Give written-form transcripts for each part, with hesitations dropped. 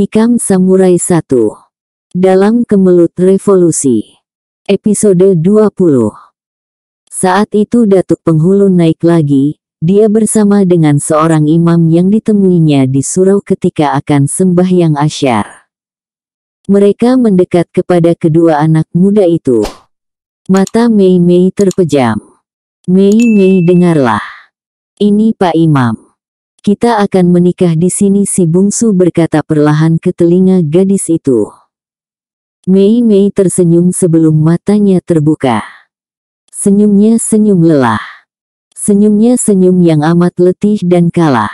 Hikam Samurai 1. Dalam Kemelut Revolusi. Episode 20. Saat itu Datuk Penghulu naik lagi, dia bersama dengan seorang imam yang ditemuinya di surau ketika akan sembahyang asyar. Mereka mendekat kepada kedua anak muda itu. Mata Mei Mei terpejam. Mei Mei, dengarlah. Ini Pak Imam. Kita akan menikah di sini, si bungsu berkata perlahan ke telinga gadis itu. Mei Mei tersenyum sebelum matanya terbuka. Senyumnya senyum lelah. Senyumnya senyum yang amat letih dan kalah.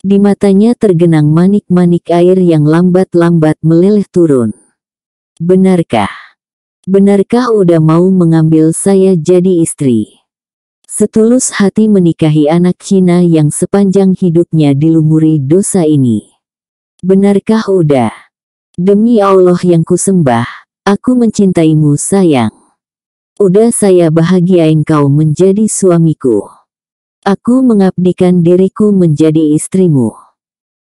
Di matanya tergenang manik-manik air yang lambat-lambat meleleh turun. Benarkah? Benarkah udah mau mengambil saya jadi istri? Setulus hati menikahi anak Cina yang sepanjang hidupnya dilumuri dosa ini. Benarkah udah? Demi Allah yang kusembah, aku mencintaimu sayang. Udah saya bahagia engkau menjadi suamiku. Aku mengabdikan diriku menjadi istrimu.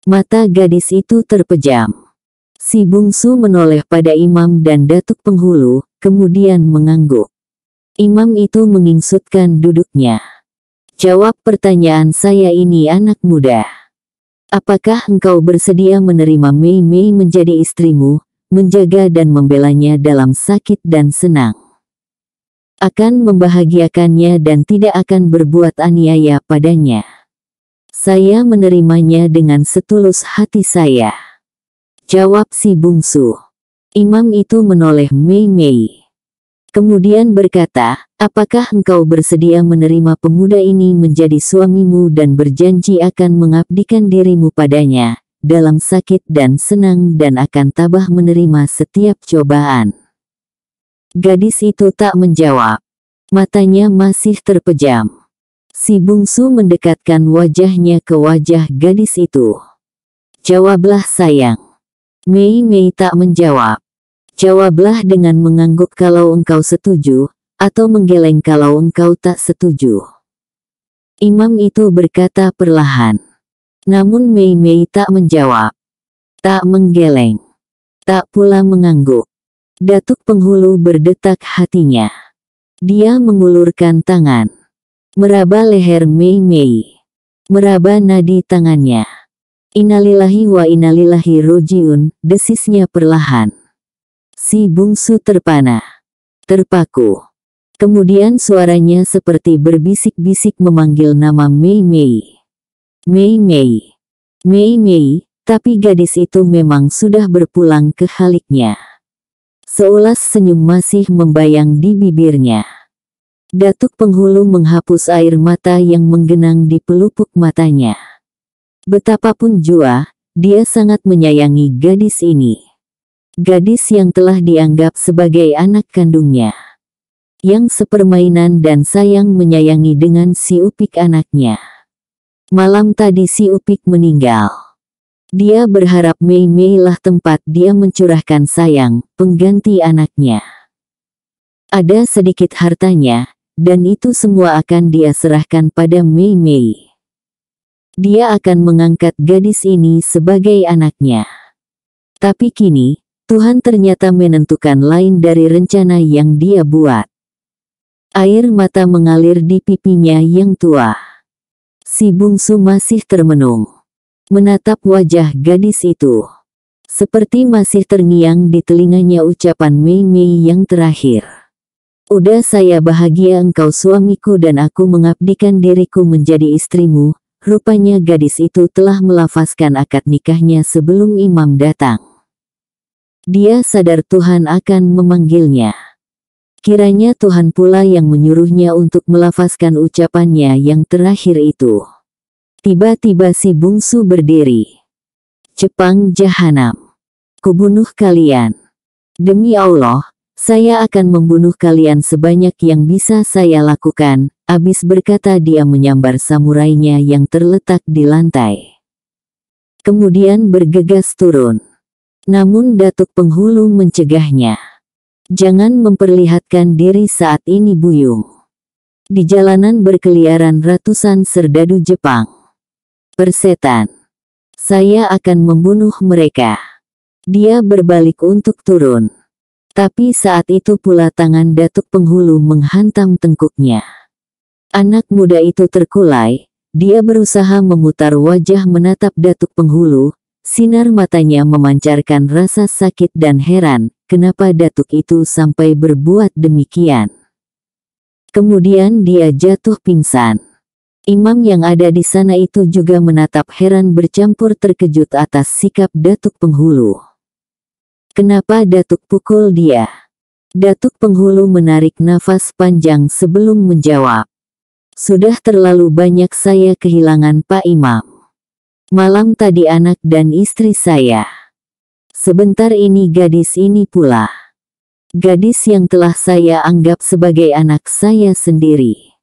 Mata gadis itu terpejam. Si bungsu menoleh pada imam dan Datuk Penghulu, kemudian mengangguk. Imam itu mengingsutkan duduknya. Jawab pertanyaan saya ini, anak muda. Apakah engkau bersedia menerima Mei Mei menjadi istrimu, menjaga dan membelanya dalam sakit dan senang? Akan membahagiakannya dan tidak akan berbuat aniaya padanya. Saya menerimanya dengan setulus hati saya. Jawab si bungsu. Imam itu menoleh Mei Mei. Kemudian berkata, apakah engkau bersedia menerima pemuda ini menjadi suamimu dan berjanji akan mengabdikan dirimu padanya, dalam sakit dan senang dan akan tabah menerima setiap cobaan? Gadis itu tak menjawab. Matanya masih terpejam. Si bungsu mendekatkan wajahnya ke wajah gadis itu. Jawablah sayang. Mei Mei tak menjawab. Jawablah dengan mengangguk kalau engkau setuju, atau menggeleng kalau engkau tak setuju. Imam itu berkata perlahan. Namun Mei Mei tak menjawab. Tak menggeleng. Tak pula mengangguk. Datuk Penghulu berdetak hatinya. Dia mengulurkan tangan. Meraba leher Mei Mei. Meraba nadi tangannya. Innalillahi wa innalillahi rojiun, desisnya perlahan. Si bungsu terpana. Terpaku. Kemudian suaranya seperti berbisik-bisik memanggil nama Mei Mei. Mei Mei. Mei Mei, tapi gadis itu memang sudah berpulang ke haliknya. Seulas senyum masih membayang di bibirnya. Datuk Penghulu menghapus air mata yang menggenang di pelupuk matanya. Betapapun jua, dia sangat menyayangi gadis ini. Gadis yang telah dianggap sebagai anak kandungnya. Yang sepermainan dan sayang menyayangi dengan si Upik anaknya. Malam tadi si Upik meninggal. Dia berharap Mei Mei lah tempat dia mencurahkan sayang, pengganti anaknya. Ada sedikit hartanya, dan itu semua akan dia serahkan pada Mei Mei. Dia akan mengangkat gadis ini sebagai anaknya. Tapi kini, Tuhan ternyata menentukan lain dari rencana yang dia buat. Air mata mengalir di pipinya yang tua. Si bungsu masih termenung. Menatap wajah gadis itu. Seperti masih terngiang di telinganya ucapan Mei Mei yang terakhir. Udah saya bahagia engkau suamiku dan aku mengabdikan diriku menjadi istrimu. Rupanya gadis itu telah melafazkan akad nikahnya sebelum imam datang. Dia sadar Tuhan akan memanggilnya. Kiranya Tuhan pula yang menyuruhnya untuk melafazkan ucapannya yang terakhir itu. Tiba-tiba si bungsu berdiri. Jepang jahanam. Kubunuh kalian. Demi Allah, saya akan membunuh kalian sebanyak yang bisa saya lakukan. Abis berkata dia menyambar samurainya yang terletak di lantai. Kemudian bergegas turun. Namun Datuk Penghulu mencegahnya. Jangan memperlihatkan diri saat ini buyung. Di jalanan berkeliaran ratusan serdadu Jepang. Persetan. Saya akan membunuh mereka. Dia berbalik untuk turun. Tapi saat itu pula tangan Datuk Penghulu menghantam tengkuknya. Anak muda itu terkulai, dia berusaha memutar wajah menatap Datuk Penghulu, sinar matanya memancarkan rasa sakit dan heran, kenapa Datuk itu sampai berbuat demikian. Kemudian dia jatuh pingsan. Imam yang ada di sana itu juga menatap heran bercampur terkejut atas sikap Datuk Penghulu. Kenapa Datuk pukul dia? Datuk Penghulu menarik nafas panjang sebelum menjawab. Sudah terlalu banyak saya kehilangan Pak Imam. Malam tadi anak dan istri saya. Sebentar ini gadis ini pula. Gadis yang telah saya anggap sebagai anak saya sendiri.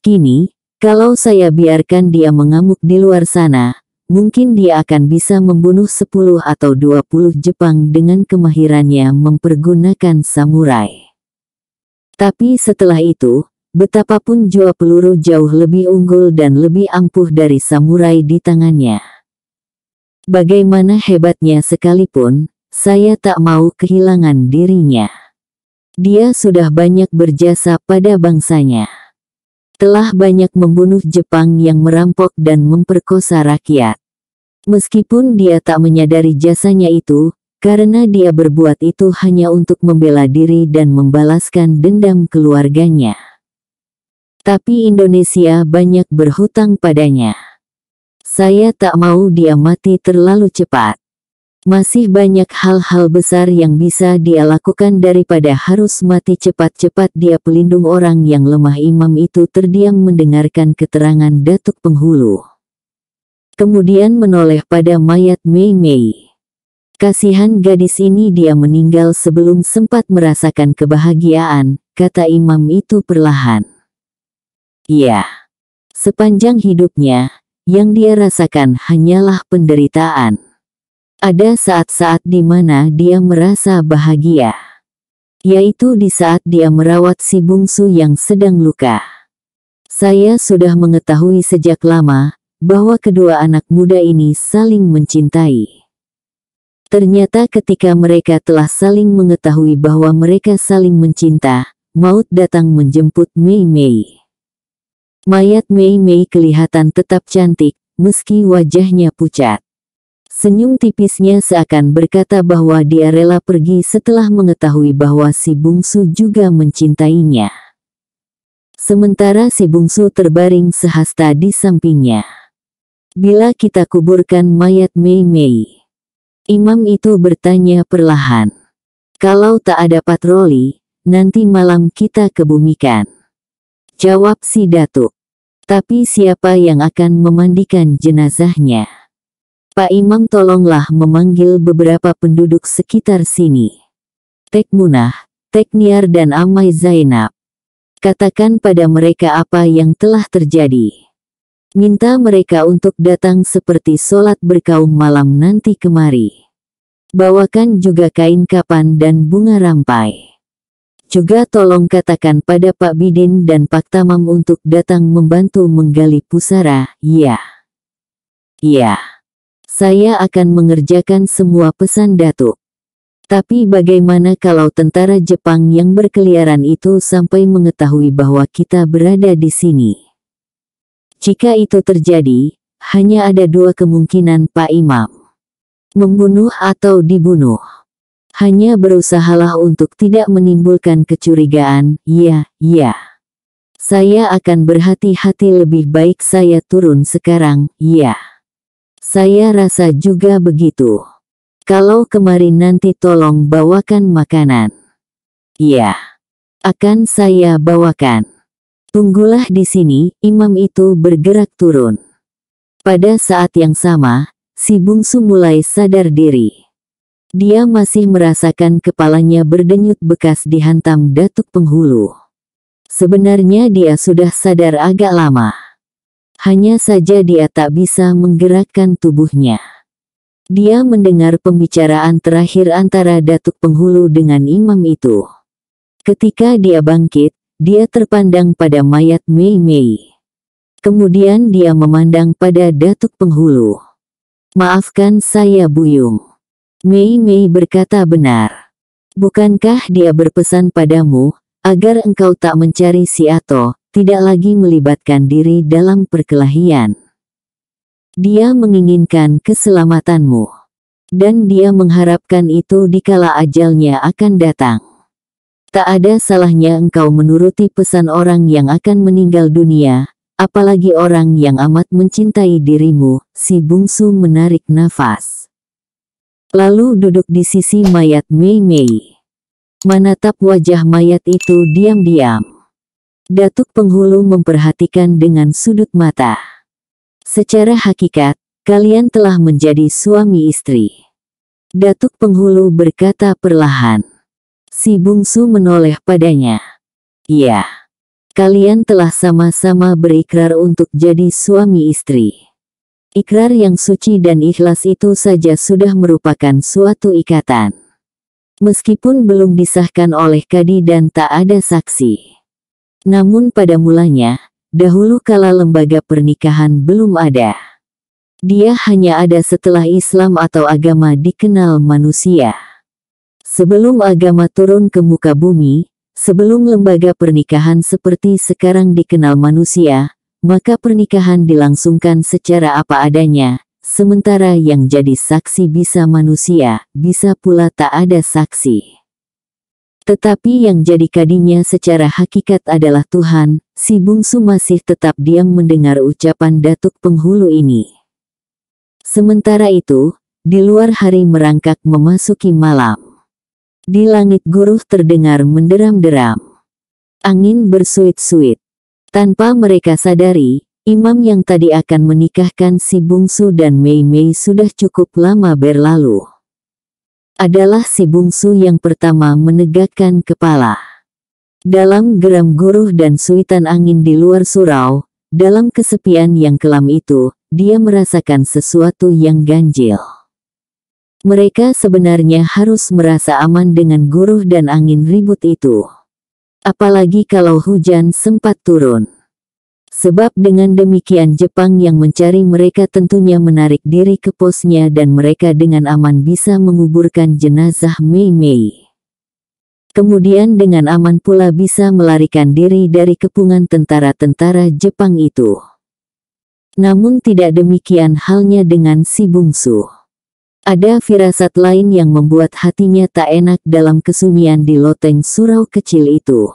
Kini, kalau saya biarkan dia mengamuk di luar sana, mungkin dia akan bisa membunuh 10 atau 20 Jepang dengan kemahirannya mempergunakan samurai. Tapi setelah itu, betapapun jua peluru jauh lebih unggul dan lebih ampuh dari samurai di tangannya. Bagaimana hebatnya sekalipun, saya tak mau kehilangan dirinya. Dia sudah banyak berjasa pada bangsanya. Telah banyak membunuh Jepang yang merampok dan memperkosa rakyat. Meskipun dia tak menyadari jasanya itu, karena dia berbuat itu hanya untuk membela diri dan membalaskan dendam keluarganya. Tapi Indonesia banyak berhutang padanya. Saya tak mau dia mati terlalu cepat. Masih banyak hal-hal besar yang bisa dia lakukan daripada harus mati cepat-cepat. Dia pelindung orang yang lemah. Imam itu terdiam mendengarkan keterangan Datuk Penghulu. Kemudian menoleh pada mayat Mei Mei. Kasihan gadis ini, dia meninggal sebelum sempat merasakan kebahagiaan, kata Imam itu perlahan. Iya. Sepanjang hidupnya, yang dia rasakan hanyalah penderitaan. Ada saat-saat di mana dia merasa bahagia. Yaitu di saat dia merawat si bungsu yang sedang luka. Saya sudah mengetahui sejak lama, bahwa kedua anak muda ini saling mencintai. Ternyata ketika mereka telah saling mengetahui bahwa mereka saling mencinta, maut datang menjemput Mei Mei. Mayat Mei Mei kelihatan tetap cantik, meski wajahnya pucat. Senyum tipisnya seakan berkata bahwa dia rela pergi setelah mengetahui bahwa si bungsu juga mencintainya. Sementara si bungsu terbaring sehasta di sampingnya. Bila kita kuburkan mayat Mei Mei? Imam itu bertanya perlahan. Kalau tak ada patroli, nanti malam kita kebumikan. Jawab si Datuk. Tapi siapa yang akan memandikan jenazahnya? Pak Imam, tolonglah memanggil beberapa penduduk sekitar sini. Tek Munah, Tek Niar dan Amai Zainab. Katakan pada mereka apa yang telah terjadi. Minta mereka untuk datang seperti sholat berkaum malam nanti kemari. Bawakan juga kain kapan dan bunga rampai. Juga tolong katakan pada Pak Bidin dan Pak Tamam untuk datang membantu menggali pusara. Iya. Iya. Saya akan mengerjakan semua pesan Datuk. Tapi bagaimana kalau tentara Jepang yang berkeliaran itu sampai mengetahui bahwa kita berada di sini? Jika itu terjadi, hanya ada dua kemungkinan Pak Imam. Membunuh atau dibunuh. Hanya berusahalah untuk tidak menimbulkan kecurigaan. Ya. Saya akan berhati-hati, lebih baik saya turun sekarang. Ya. Saya rasa juga begitu. Kalau kemarin nanti tolong bawakan makanan. Iya. Akan saya bawakan. Tunggulah di sini. Imam itu bergerak turun. Pada saat yang sama, si bungsu mulai sadar diri. Dia masih merasakan kepalanya berdenyut bekas dihantam Datuk Penghulu. Sebenarnya dia sudah sadar agak lama. Hanya saja dia tak bisa menggerakkan tubuhnya. Dia mendengar pembicaraan terakhir antara Datuk Penghulu dengan Imam itu. Ketika dia bangkit, dia terpandang pada mayat Mei Mei. Kemudian dia memandang pada Datuk Penghulu. Maafkan saya Buyung. Mei Mei berkata benar. Bukankah dia berpesan padamu, agar engkau tak mencari si Ato, tidak lagi melibatkan diri dalam perkelahian. Dia menginginkan keselamatanmu. Dan dia mengharapkan itu dikala ajalnya akan datang. Tak ada salahnya engkau menuruti pesan orang yang akan meninggal dunia, apalagi orang yang amat mencintai dirimu. Si bungsu menarik nafas. Lalu duduk di sisi mayat Mei Mei. Menatap wajah mayat itu diam-diam. Datuk Penghulu memperhatikan dengan sudut mata. Secara hakikat, kalian telah menjadi suami istri. Datuk Penghulu berkata perlahan. Si bungsu menoleh padanya. Iya. Kalian telah sama-sama berikrar untuk jadi suami istri. Ikrar yang suci dan ikhlas itu saja sudah merupakan suatu ikatan. Meskipun belum disahkan oleh kadi dan tak ada saksi. Namun pada mulanya, dahulu kala lembaga pernikahan belum ada. Dia hanya ada setelah Islam atau agama dikenal manusia. Sebelum agama turun ke muka bumi, sebelum lembaga pernikahan seperti sekarang dikenal manusia, maka pernikahan dilangsungkan secara apa adanya, sementara yang jadi saksi bisa manusia, bisa pula tak ada saksi. Tetapi yang jadi kadinya secara hakikat adalah Tuhan. Si bungsu masih tetap diam mendengar ucapan Datuk Penghulu ini. Sementara itu, di luar hari merangkak memasuki malam. Di langit guruh terdengar menderam-deram. Angin bersuit-suit. Tanpa mereka sadari, imam yang tadi akan menikahkan si bungsu dan Mei Mei sudah cukup lama berlalu. Adalah si bungsu yang pertama menegakkan kepala. Dalam geram guruh dan suitan angin di luar surau, dalam kesepian yang kelam itu, dia merasakan sesuatu yang ganjil. Mereka sebenarnya harus merasa aman dengan guruh dan angin ribut itu. Apalagi kalau hujan sempat turun. Sebab dengan demikian Jepang yang mencari mereka tentunya menarik diri ke posnya dan mereka dengan aman bisa menguburkan jenazah Mei Mei. Kemudian dengan aman pula bisa melarikan diri dari kepungan tentara-tentara Jepang itu. Namun tidak demikian halnya dengan si bungsu. Ada firasat lain yang membuat hatinya tak enak dalam kesunyian di loteng surau kecil itu.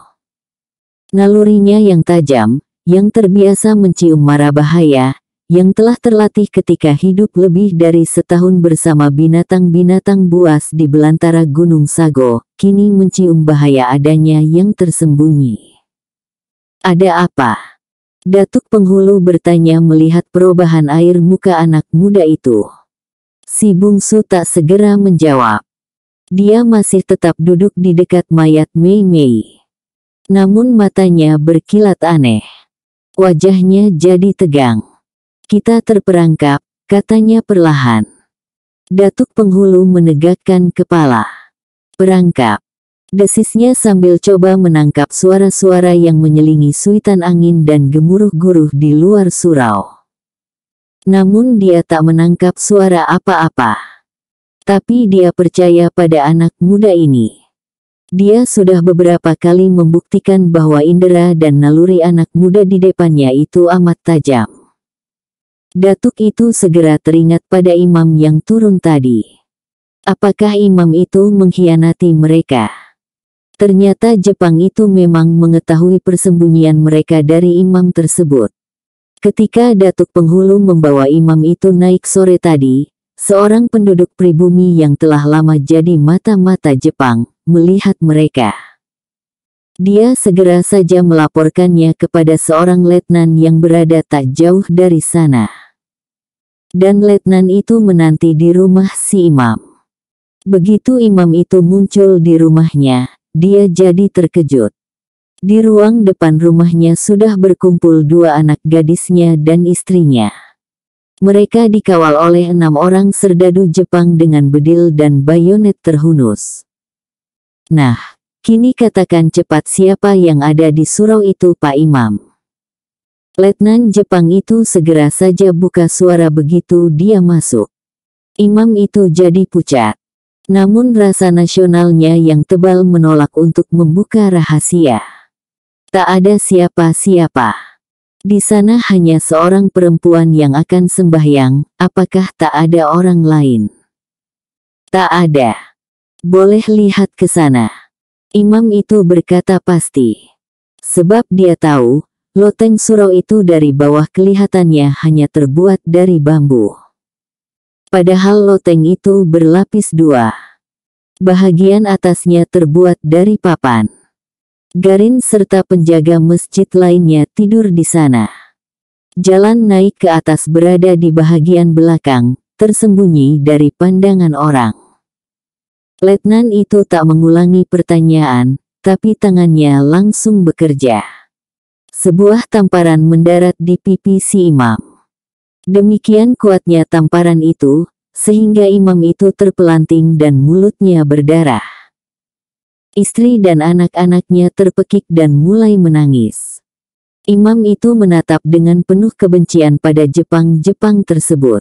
Nalurinya yang tajam, yang terbiasa mencium mara bahaya, yang telah terlatih ketika hidup lebih dari setahun bersama binatang-binatang buas di belantara Gunung Sago, kini mencium bahaya adanya yang tersembunyi. Ada apa? Datuk Penghulu bertanya melihat perubahan air muka anak muda itu. Si bungsu tak segera menjawab. Dia masih tetap duduk di dekat mayat Mei Mei. Namun matanya berkilat aneh. Wajahnya jadi tegang. Kita terperangkap, katanya perlahan. Datuk Penghulu menegakkan kepala. Perangkap. Desisnya sambil coba menangkap suara-suara yang menyelingi suitan angin dan gemuruh guruh di luar surau. Namun dia tak menangkap suara apa-apa. Tapi dia percaya pada anak muda ini. Dia sudah beberapa kali membuktikan bahwa indera dan naluri anak muda di depannya itu amat tajam. Datuk itu segera teringat pada imam yang turun tadi. Apakah imam itu mengkhianati mereka? Ternyata Jepang itu memang mengetahui persembunyian mereka dari imam tersebut. Ketika Datuk Penghulu membawa imam itu naik sore tadi, seorang penduduk pribumi yang telah lama jadi mata-mata Jepang, melihat mereka. Dia segera saja melaporkannya kepada seorang letnan yang berada tak jauh dari sana. Dan letnan itu menanti di rumah si imam. Begitu imam itu muncul di rumahnya, dia jadi terkejut. Di ruang depan rumahnya sudah berkumpul dua anak gadisnya dan istrinya. Mereka dikawal oleh 6 orang serdadu Jepang dengan bedil dan bayonet terhunus. Nah, kini katakan cepat siapa yang ada di surau itu Pak Imam. Letnan Jepang itu segera saja buka suara begitu dia masuk. Imam itu jadi pucat. Namun rasa nasionalnya yang tebal menolak untuk membuka rahasia. Tak ada siapa-siapa. Di sana hanya seorang perempuan yang akan sembahyang, apakah tak ada orang lain? Tak ada. Boleh lihat ke sana. Imam itu berkata pasti. Sebab dia tahu, loteng surau itu dari bawah kelihatannya hanya terbuat dari bambu. Padahal loteng itu berlapis dua. Bahagian atasnya terbuat dari papan. Garin serta penjaga masjid lainnya tidur di sana. Jalan naik ke atas berada di bahagian belakang, tersembunyi dari pandangan orang. Letnan itu tak mengulangi pertanyaan, tapi tangannya langsung bekerja. Sebuah tamparan mendarat di pipi si imam. Demikian kuatnya tamparan itu, sehingga imam itu terpelanting dan mulutnya berdarah. Istri dan anak-anaknya terpekik dan mulai menangis. Imam itu menatap dengan penuh kebencian pada Jepang-Jepang tersebut.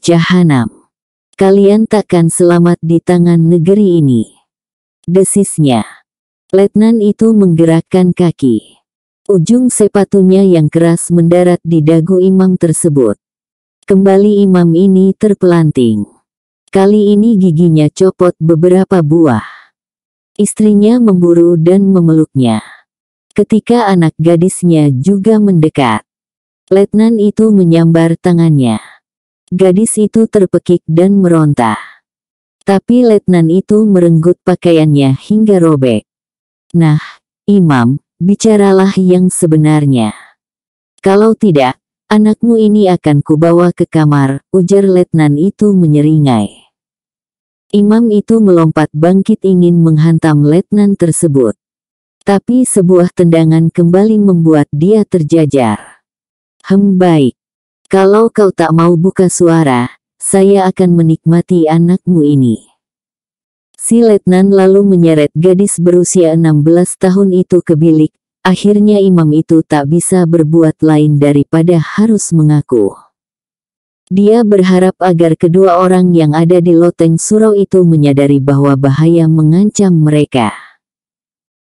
Jahanam. Kalian takkan selamat di tangan negeri ini. Desisnya. Letnan itu menggerakkan kaki. Ujung sepatunya yang keras mendarat di dagu imam tersebut. Kembali imam ini terpelanting. Kali ini giginya copot beberapa buah. Istrinya memburu dan memeluknya. Ketika anak gadisnya juga mendekat, letnan itu menyambar tangannya. Gadis itu terpekik dan meronta. Tapi letnan itu merenggut pakaiannya hingga robek. Nah, imam, bicaralah yang sebenarnya. Kalau tidak, anakmu ini akan kubawa ke kamar, ujar letnan itu menyeringai. Imam itu melompat bangkit ingin menghantam letnan tersebut. Tapi sebuah tendangan kembali membuat dia terjajar. Baik. Kalau kau tak mau buka suara, saya akan menikmati anakmu ini. Si letnan lalu menyeret gadis berusia 16 tahun itu ke bilik. Akhirnya imam itu tak bisa berbuat lain daripada harus mengaku. Dia berharap agar kedua orang yang ada di loteng surau itu menyadari bahwa bahaya mengancam mereka.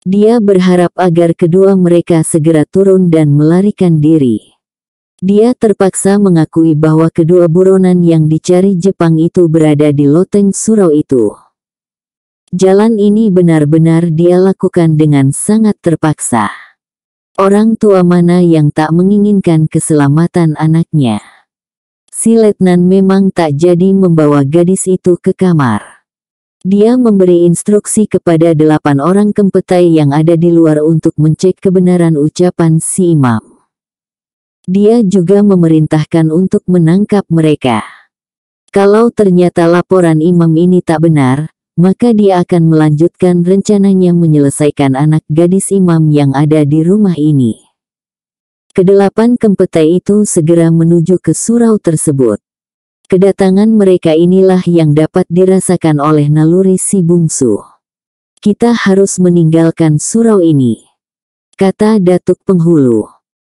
Dia berharap agar kedua mereka segera turun dan melarikan diri. Dia terpaksa mengakui bahwa kedua buronan yang dicari Jepang itu berada di loteng surau itu. Jalan ini benar-benar dia lakukan dengan sangat terpaksa. Orang tua mana yang tak menginginkan keselamatan anaknya? Si letnan memang tak jadi membawa gadis itu ke kamar. Dia memberi instruksi kepada 8 orang kempetai yang ada di luar untuk mencek kebenaran ucapan si imam. Dia juga memerintahkan untuk menangkap mereka. Kalau ternyata laporan imam ini tak benar, maka dia akan melanjutkan rencananya menyelesaikan anak gadis imam yang ada di rumah ini. Kedelapan kempetai itu segera menuju ke surau tersebut. Kedatangan mereka inilah yang dapat dirasakan oleh naluri si bungsu. Kita harus meninggalkan surau ini, kata Datuk Penghulu.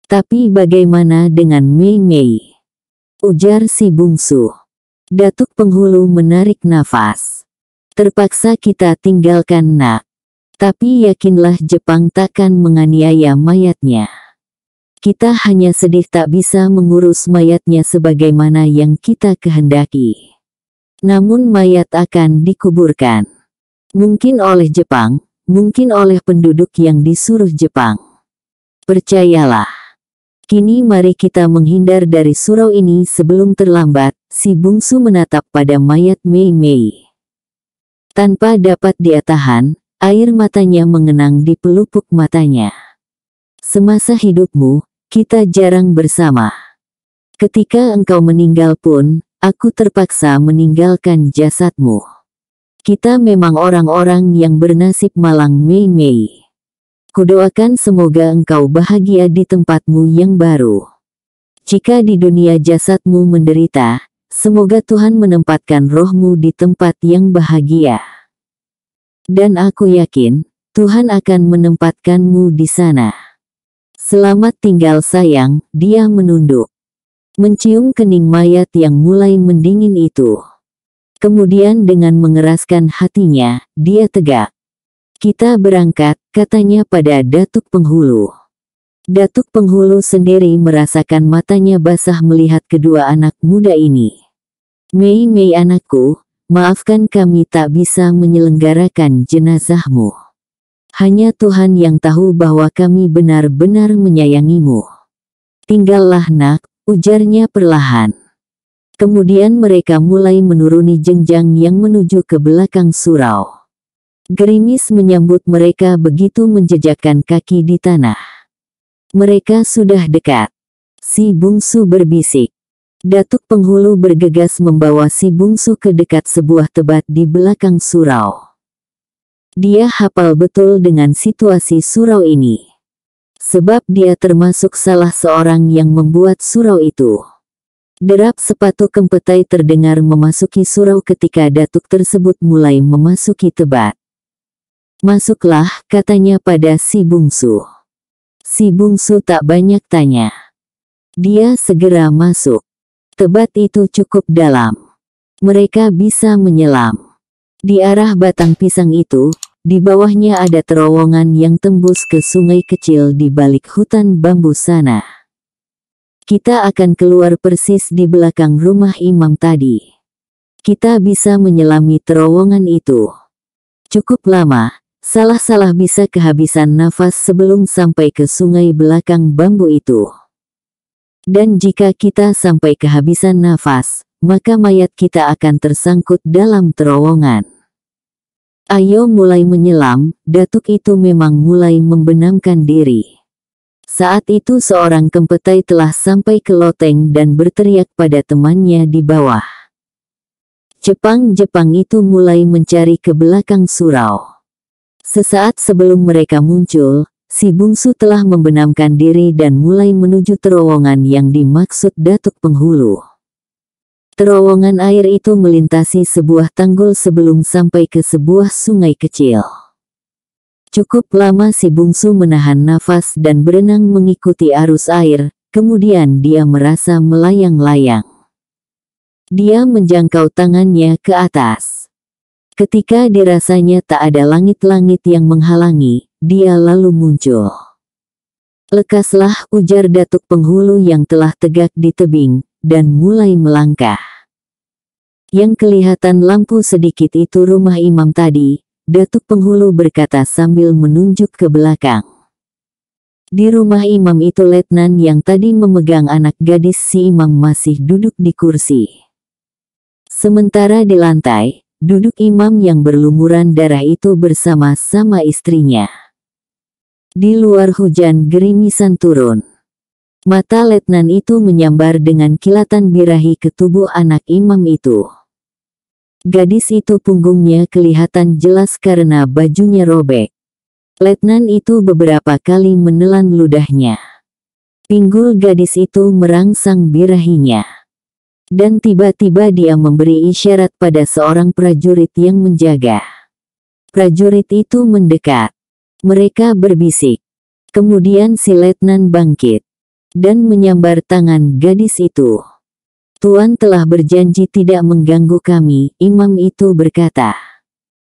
Tapi bagaimana dengan Mei Mei? Ujar si bungsu. Datuk Penghulu menarik nafas. Terpaksa kita tinggalkan nak. Tapi yakinlah Jepang takkan menganiaya mayatnya. Kita hanya sedih tak bisa mengurus mayatnya sebagaimana yang kita kehendaki. Namun mayat akan dikuburkan. Mungkin oleh Jepang, mungkin oleh penduduk yang disuruh Jepang. Percayalah. Kini mari kita menghindar dari surau ini sebelum terlambat, si bungsu menatap pada mayat Mei Mei. Tanpa dapat dia tahan, air matanya mengenang di pelupuk matanya. Semasa hidupmu, kita jarang bersama. Ketika engkau meninggal pun, aku terpaksa meninggalkan jasadmu. Kita memang orang-orang yang bernasib malang Mei Mei. Kudoakan semoga engkau bahagia di tempatmu yang baru. Jika di dunia jasadmu menderita, semoga Tuhan menempatkan rohmu di tempat yang bahagia. Dan aku yakin, Tuhan akan menempatkanmu di sana. Selamat tinggal sayang, dia menunduk. Mencium kening mayat yang mulai mendingin itu. Kemudian dengan mengeraskan hatinya, dia tegak. "Kita berangkat," katanya pada Datuk Penghulu. Datuk Penghulu sendiri merasakan matanya basah melihat kedua anak muda ini. "Mei Mei anakku, maafkan kami tak bisa menyelenggarakan jenazahmu. Hanya Tuhan yang tahu bahwa kami benar-benar menyayangimu. Tinggallah nak," ujarnya perlahan. Kemudian mereka mulai menuruni jenjang yang menuju ke belakang surau. Gerimis menyambut mereka begitu menjejakkan kaki di tanah. Mereka sudah dekat. Si bungsu berbisik. Datuk Penghulu bergegas membawa si bungsu ke dekat sebuah tebat di belakang surau. Dia hafal betul dengan situasi surau ini. Sebab dia termasuk salah seorang yang membuat surau itu. Derap sepatu Kempetai terdengar memasuki surau ketika datuk tersebut mulai memasuki tebat. "Masuklah," katanya pada si bungsu. Si bungsu tak banyak tanya. Dia segera masuk. Tebat itu cukup dalam. Mereka bisa menyelam. Di arah batang pisang itu, di bawahnya ada terowongan yang tembus ke sungai kecil di balik hutan bambu sana. "Kita akan keluar persis di belakang rumah imam tadi. Kita bisa menyelami terowongan itu. Cukup lama, salah-salah bisa kehabisan nafas sebelum sampai ke sungai belakang bambu itu. Dan jika kita sampai kehabisan nafas, maka mayat kita akan tersangkut dalam terowongan. Ayo mulai menyelam." Datuk itu memang mulai membenamkan diri. Saat itu seorang Kempetai telah sampai ke loteng dan berteriak pada temannya di bawah. Jepang-Jepang itu mulai mencari ke belakang surau. Sesaat sebelum mereka muncul, si bungsu telah membenamkan diri dan mulai menuju terowongan yang dimaksud Datuk Penghulu. Terowongan air itu melintasi sebuah tanggul sebelum sampai ke sebuah sungai kecil. Cukup lama si bungsu menahan nafas dan berenang mengikuti arus air, kemudian dia merasa melayang-layang. Dia menjangkau tangannya ke atas. Ketika dirasanya tak ada langit-langit yang menghalangi, dia lalu muncul. "Lekaslah," ujar Datuk Penghulu yang telah tegak di tebing, dan mulai melangkah. "Yang kelihatan lampu sedikit itu rumah imam tadi," Datuk Penghulu berkata sambil menunjuk ke belakang. Di rumah imam itu letnan yang tadi memegang anak gadis si imam masih duduk di kursi. Sementara di lantai, duduk imam yang berlumuran darah itu bersama-sama istrinya. Di luar hujan gerimisan turun. Mata letnan itu menyambar dengan kilatan birahi ke tubuh anak imam itu. Gadis itu punggungnya kelihatan jelas karena bajunya robek. Letnan itu beberapa kali menelan ludahnya. Pinggul gadis itu merangsang birahinya. Dan tiba-tiba dia memberi isyarat pada seorang prajurit yang menjaga. Prajurit itu mendekat. Mereka berbisik. Kemudian si letnan bangkit dan menyambar tangan gadis itu. "Tuan telah berjanji tidak mengganggu kami," imam itu berkata.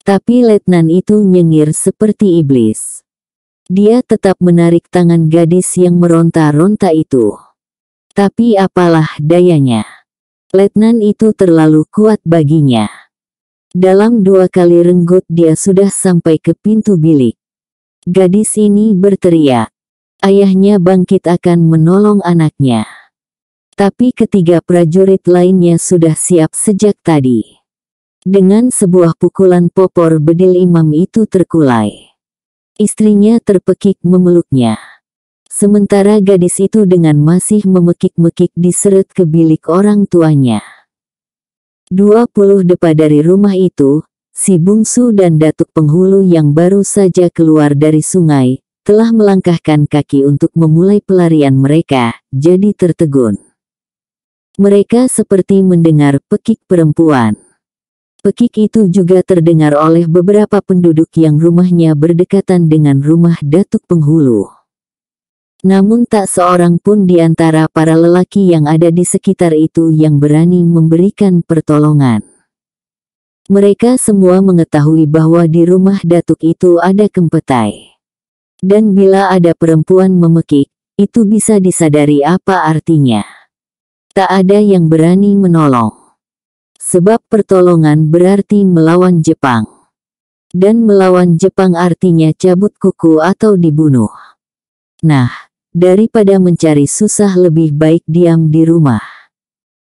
Tapi letnan itu nyengir seperti iblis. Dia tetap menarik tangan gadis yang meronta-ronta itu. Tapi apalah dayanya. Letnan itu terlalu kuat baginya. Dalam 2 kali renggut dia sudah sampai ke pintu bilik. Gadis ini berteriak. Ayahnya bangkit akan menolong anaknya. Tapi ketiga prajurit lainnya sudah siap sejak tadi. Dengan sebuah pukulan popor bedil imam itu terkulai. Istrinya terpekik memeluknya. Sementara gadis itu dengan masih memekik-mekik diseret ke bilik orang tuanya. 20 depa dari rumah itu, si bungsu dan Datuk Penghulu yang baru saja keluar dari sungai, telah melangkahkan kaki untuk memulai pelarian mereka, jadi tertegun. Mereka seperti mendengar pekik perempuan. Pekik itu juga terdengar oleh beberapa penduduk yang rumahnya berdekatan dengan rumah Datuk Penghulu. Namun tak seorang pun di antara para lelaki yang ada di sekitar itu yang berani memberikan pertolongan. Mereka semua mengetahui bahwa di rumah datuk itu ada kempetai. Dan bila ada perempuan memekik, itu bisa disadari apa artinya. Tak ada yang berani menolong. Sebab pertolongan berarti melawan Jepang. Dan melawan Jepang artinya cabut kuku atau dibunuh. Nah, daripada mencari susah lebih baik diam di rumah.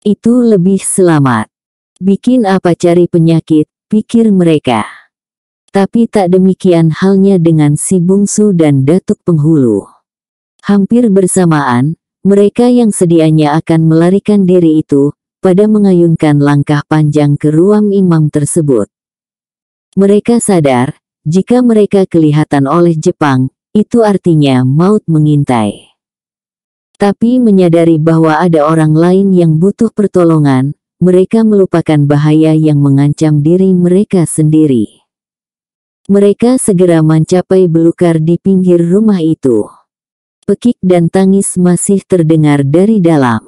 Itu lebih selamat. Bikin apa cari penyakit, pikir mereka. Tapi tak demikian halnya dengan si bungsu dan datuk penghulu. Hampir bersamaan, mereka yang sedianya akan melarikan diri itu, pada mengayunkan langkah panjang ke ruang imam tersebut. Mereka sadar, jika mereka kelihatan oleh Jepang, itu artinya maut mengintai. Tapi menyadari bahwa ada orang lain yang butuh pertolongan, mereka melupakan bahaya yang mengancam diri mereka sendiri. Mereka segera mencapai belukar di pinggir rumah itu. Pekik dan tangis masih terdengar dari dalam.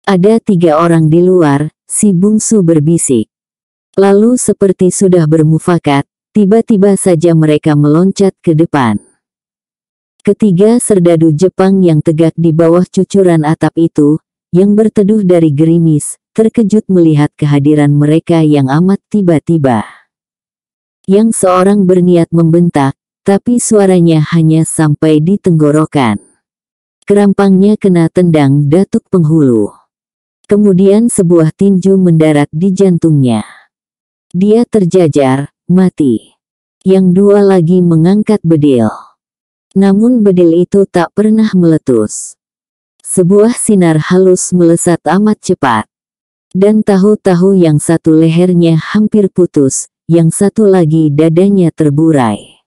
Ada 3 orang di luar, si bungsu berbisik. Lalu seperti sudah bermufakat, tiba-tiba saja mereka meloncat ke depan. Ketiga serdadu Jepang yang tegak di bawah cucuran atap itu, yang berteduh dari gerimis, terkejut melihat kehadiran mereka yang amat tiba-tiba. Yang seorang berniat membentak, tapi suaranya hanya sampai di tenggorokan. Kerampangnya kena tendang datuk penghulu. Kemudian sebuah tinju mendarat di jantungnya. Dia terjajar, mati. Yang 2 lagi mengangkat bedil. Namun bedil itu tak pernah meletus. Sebuah sinar halus melesat amat cepat. Dan tahu-tahu yang satu lehernya hampir putus, yang satu lagi dadanya terburai.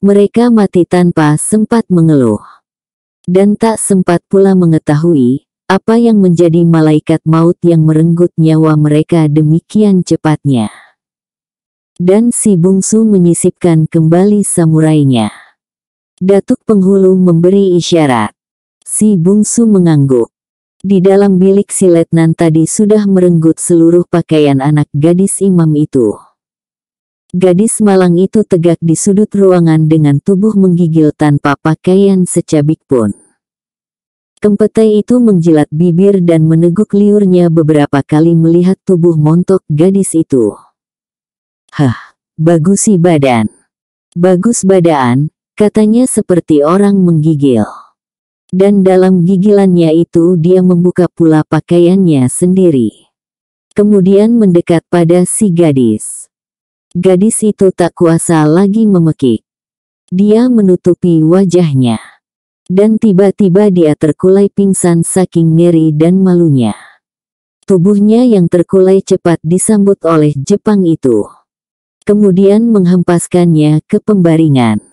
Mereka mati tanpa sempat mengeluh. Dan tak sempat pula mengetahui, apa yang menjadi malaikat maut yang merenggut nyawa mereka demikian cepatnya. Dan si bungsu menyisipkan kembali samurainya. Datuk penghulu memberi isyarat. Si bungsu mengangguk. Di dalam bilik si letnan tadi sudah merenggut seluruh pakaian anak gadis imam itu. Gadis malang itu tegak di sudut ruangan dengan tubuh menggigil tanpa pakaian secabik pun. Kempetai itu menjilat bibir dan meneguk liurnya beberapa kali melihat tubuh montok gadis itu. Hah, bagus si badan. Bagus badaan. Katanya seperti orang menggigil. Dan dalam gigilannya itu dia membuka pula pakaiannya sendiri. Kemudian mendekat pada si gadis. Gadis itu tak kuasa lagi memekik. Dia menutupi wajahnya. Dan tiba-tiba dia terkulai pingsan saking ngeri dan malunya. Tubuhnya yang terkulai cepat disambut oleh Jepang itu. Kemudian menghempaskannya ke pembaringan.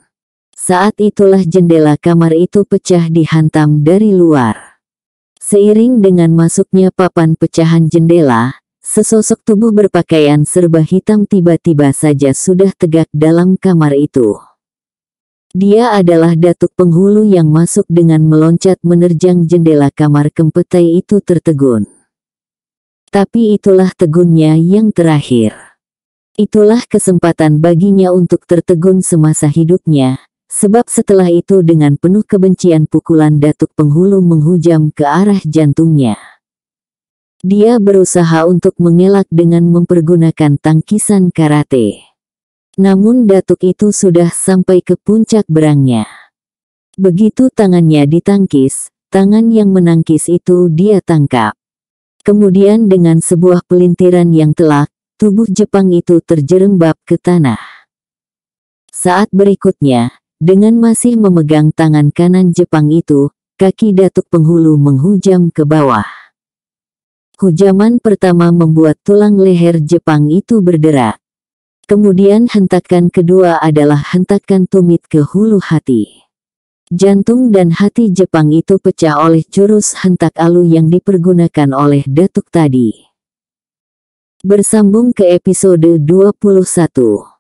Saat itulah jendela kamar itu pecah dihantam dari luar. Seiring dengan masuknya papan pecahan jendela, sesosok tubuh berpakaian serba hitam tiba-tiba saja sudah tegak dalam kamar itu. Dia adalah datuk penghulu yang masuk dengan meloncat menerjang jendela kamar kempetai itu tertegun. Tapi itulah tegunnya yang terakhir. Itulah kesempatan baginya untuk tertegun semasa hidupnya. Sebab setelah itu dengan penuh kebencian pukulan datuk penghulu menghujam ke arah jantungnya. Dia berusaha untuk mengelak dengan mempergunakan tangkisan karate. Namun datuk itu sudah sampai ke puncak berangnya. Begitu tangannya ditangkis, tangan yang menangkis itu dia tangkap. Kemudian dengan sebuah pelintiran yang telak, tubuh Jepang itu terjerembab ke tanah. Saat berikutnya, dengan masih memegang tangan kanan Jepang itu, kaki datuk penghulu menghujam ke bawah. Hujaman pertama membuat tulang leher Jepang itu berderak. Kemudian hentakan kedua adalah hentakan tumit ke hulu hati. Jantung dan hati Jepang itu pecah oleh jurus hentak alu yang dipergunakan oleh datuk tadi. Bersambung ke episode 21.